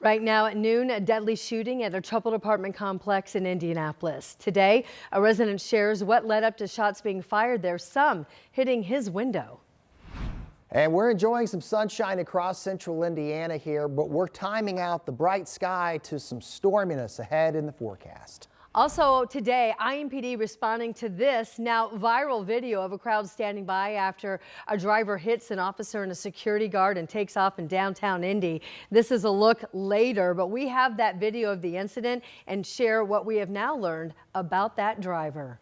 Right now at noon, a deadly shooting at a troubled apartment complex in Indianapolis. Today, a resident shares what led up to shots being fired there, some hitting his window. And we're enjoying some sunshine across central Indiana here, but we're timing out the bright sky to some storminess ahead in the forecast. Also today, IMPD responding to this now viral video of a crowd standing by after a driver hits an officer and a security guard and takes off in downtown Indy. This is a look later, but we have that video of the incident and share what we have now learned about that driver.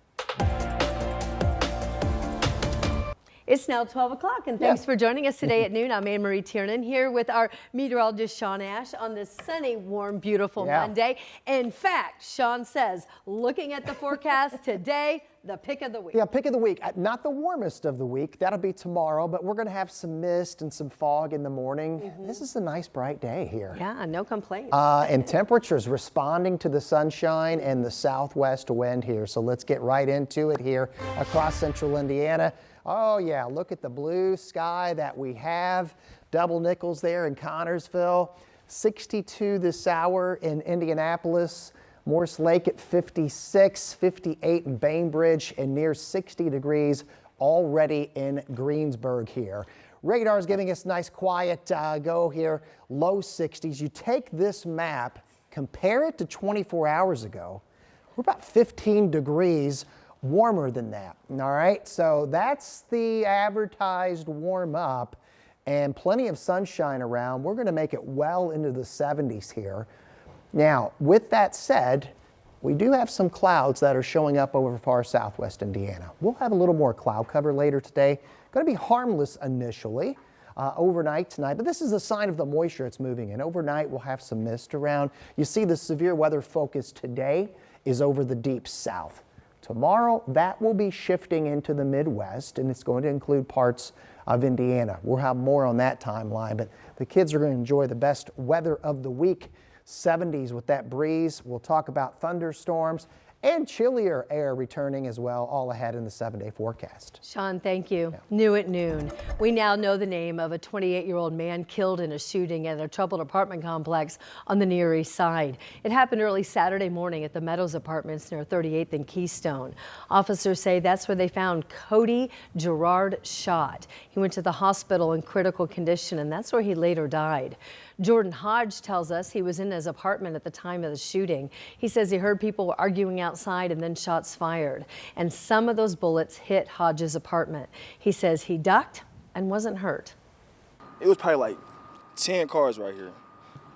It's now 12 o'clock, and thanks for joining us today at noon. I'm Anne Marie Tiernan here with our meteorologist Sean Ash on this sunny, warm, beautiful Monday. In fact, Sean says, looking at the forecast today, the pick of the week. Yeah, pick of the week. Not the warmest of the week. That'll be tomorrow, but we're going to have some mist and some fog in the morning. This is a nice, bright day here. Yeah, no complaints. And temperatures responding to the sunshine and the southwest wind here. So let's get right into it here across central Indiana. Oh yeah, look at the blue sky that we have. Double nickels there in Connorsville. 62 this hour in Indianapolis. Morse Lake at 56, 58 in Bainbridge, and near 60 degrees already in Greensburg here. Radar is giving us nice quiet go here, low 60s. You take this map, compare it to 24 hours ago, we're about 15 degrees warmer than that. All right, so that's the advertised warm up and plenty of sunshine around. We're going to make it well into the 70s here. Now, with that said, we do have some clouds that are showing up over far southwest Indiana. We'll have a little more cloud cover later today. Going to be harmless initially overnight tonight, but this is a sign of the moisture it's moving in. Overnight, we'll have some mist around. You see the severe weather focus today is over the deep south. Tomorrow, that will be shifting into the Midwest, and it's going to include parts of Indiana. We'll have more on that timeline, but the kids are going to enjoy the best weather of the week. 70s with that breeze. We'll talk about thunderstorms and chillier air returning as well, all ahead in the 7-day forecast. Sean, thank you. New at noon. We now know the name of a 28-year-old man killed in a shooting at a troubled apartment complex on the Near East Side. It happened early Saturday morning at the Meadows Apartments near 38th and Keystone. Officers say that's where they found Cody Gerard shot. He went to the hospital in critical condition, and that's where he later died. Jordan Hodge tells us he was in his apartment at the time of the shooting. He says he heard people arguing outside and then shots fired. And some of those bullets hit Hodge's apartment. He says he ducked and wasn't hurt. It was probably like 10 cars right here.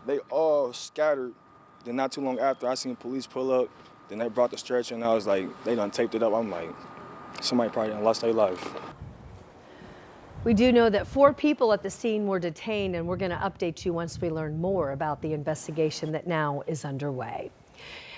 They all scattered. Then not too long after, I seen police pull up. Then they brought the stretcher, and I was like, they done taped it up. I'm like, somebody probably done lost their life. We do know that 4 people at the scene were detained, and we're going to update you once we learn more about the investigation that now is underway.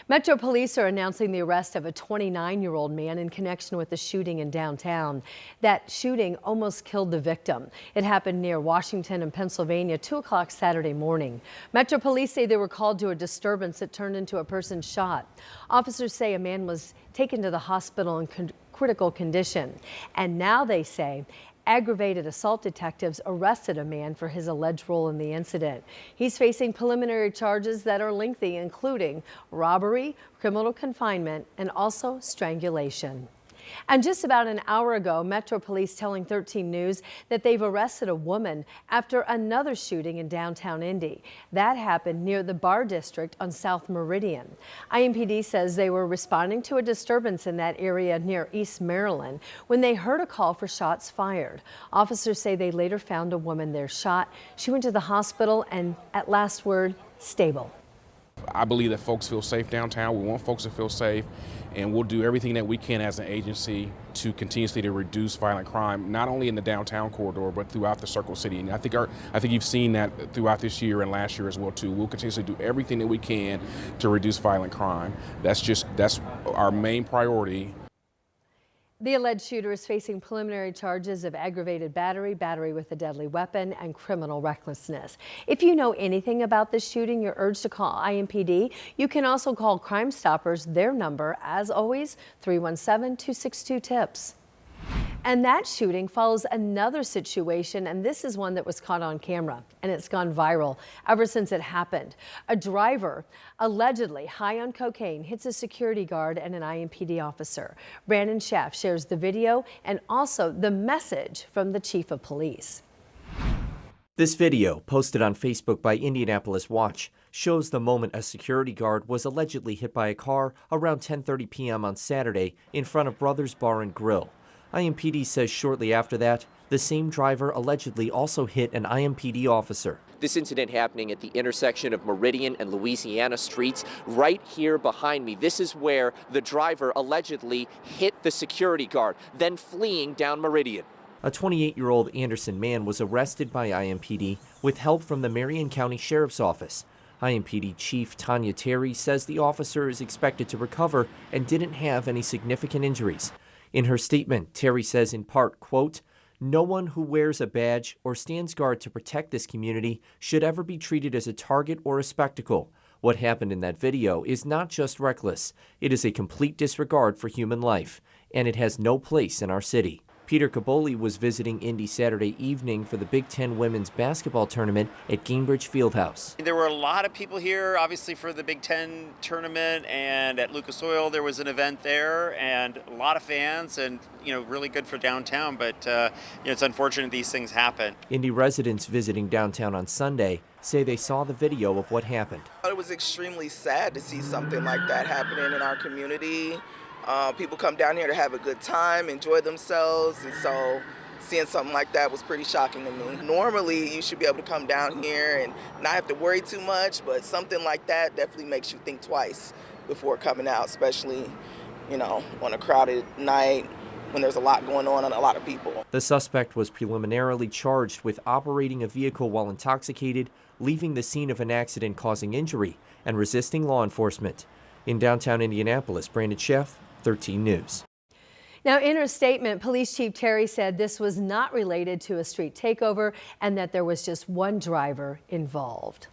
Metro Police are announcing the arrest of a 29-year-old man in connection with the shooting in downtown. That shooting almost killed the victim. It happened near Washington and Pennsylvania, 2 o'clock Saturday morning. Metro Police say they were called to a disturbance that turned into a person shot. Officers say a man was taken to the hospital in critical condition. And now they say aggravated assault detectives arrested a man for his alleged role in the incident. He's facing preliminary charges that are lengthy, including robbery, criminal confinement, and also strangulation. And just about an hour ago, Metro Police telling 13 News that they've arrested a woman after another shooting in downtown Indy. That happened near the Bar District on South Meridian. IMPD says they were responding to a disturbance in that area near East Maryland when they heard a call for shots fired. Officers say they later found a woman there shot. She went to the hospital and, at last word, stable. I believe that folks feel safe downtown. We want folks to feel safe, and we'll do everything that we can as an agency to continuously to reduce violent crime, not only in the downtown corridor, but throughout the Circle City. And I think you've seen that throughout this year and last year as well too. We'll continuously do everything that we can to reduce violent crime. That's our main priority. The alleged shooter is facing preliminary charges of aggravated battery, battery with a deadly weapon, and criminal recklessness. If you know anything about this shooting, you're urged to call IMPD. You can also call Crime Stoppers. Their number, as always, 317-262-TIPS. And that shooting follows another situation, and this is one that was caught on camera, and it's gone viral ever since it happened. A driver, allegedly high on cocaine, hits a security guard and an IMPD officer. Brandon Schaff shares the video and also the message from the chief of police. This video, posted on Facebook by Indianapolis Watch, shows the moment a security guard was allegedly hit by a car around 10:30 p.m. on Saturday in front of Brothers Bar and Grill. IMPD says shortly after that, the same driver allegedly also hit an IMPD officer. This incident happening at the intersection of Meridian and Louisiana Streets, right here behind me. This is where the driver allegedly hit the security guard, then fleeing down Meridian. A 28-year-old Anderson man was arrested by IMPD with help from the Marion County Sheriff's Office. IMPD Chief Tanya Terry says the officer is expected to recover and didn't have any significant injuries. In her statement, Terry says in part, quote, "No one who wears a badge or stands guard to protect this community should ever be treated as a target or a spectacle. What happened in that video is not just reckless. It is a complete disregard for human life, and it has no place in our city." Peter Caboli was visiting Indy Saturday evening for the Big Ten women's basketball tournament at Gainbridge Fieldhouse. There were a lot of people here, obviously, for the Big Ten tournament, and at Lucas Oil there was an event there, and a lot of fans, and really good for downtown. But it's unfortunate these things happen. Indy residents visiting downtown on Sunday say they saw the video of what happened. It was extremely sad to see something like that happening in our community. People come down here to have a good time, enjoy themselves, and so seeing something like that was pretty shocking to me. Normally, you should be able to come down here and not have to worry too much, but something like that definitely makes you think twice before coming out, especially, on a crowded night when there's a lot going on and a lot of people. The suspect was preliminarily charged with operating a vehicle while intoxicated, leaving the scene of an accident causing injury, and resisting law enforcement. In downtown Indianapolis, Brandon Schaff, 13 News. Now, in her statement, Police Chief Terry said this was not related to a street takeover and that there was just one driver involved.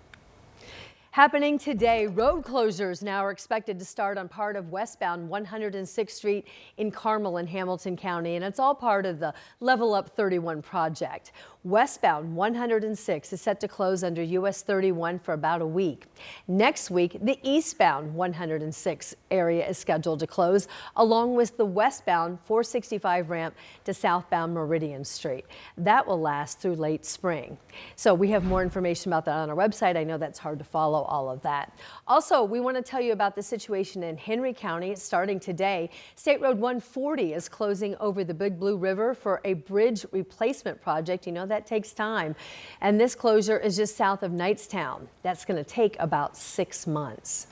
Happening today, road closures now are expected to start on part of westbound 106th Street in Carmel and Hamilton County, and it's all part of the Level Up 31 project. Westbound 106 is set to close under US 31 for about a week. Next week, the eastbound 106 area is scheduled to close, along with the westbound 465 ramp to southbound Meridian Street. That will last through late spring. So we have more information about that on our website. I know that's hard to follow all of that. Also, we want to tell you about the situation in Henry County starting today. State Road 140 is closing over the Big Blue River for a bridge replacement project. That takes time. And this closure is just south of Knightstown. That's going to take about 6 months.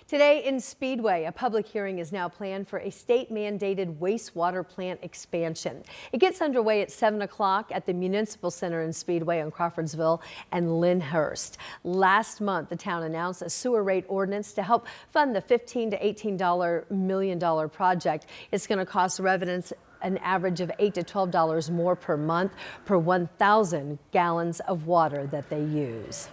Today in Speedway, a public hearing is now planned for a state-mandated wastewater plant expansion. It gets underway at 7 o'clock at the Municipal Center in Speedway on Crawfordsville and Lyndhurst. Last month, the town announced a sewer rate ordinance to help fund the $15 to $18 million project. It's going to cost residents an average of $8 to $12 more per month per 1,000 gallons of water that they use.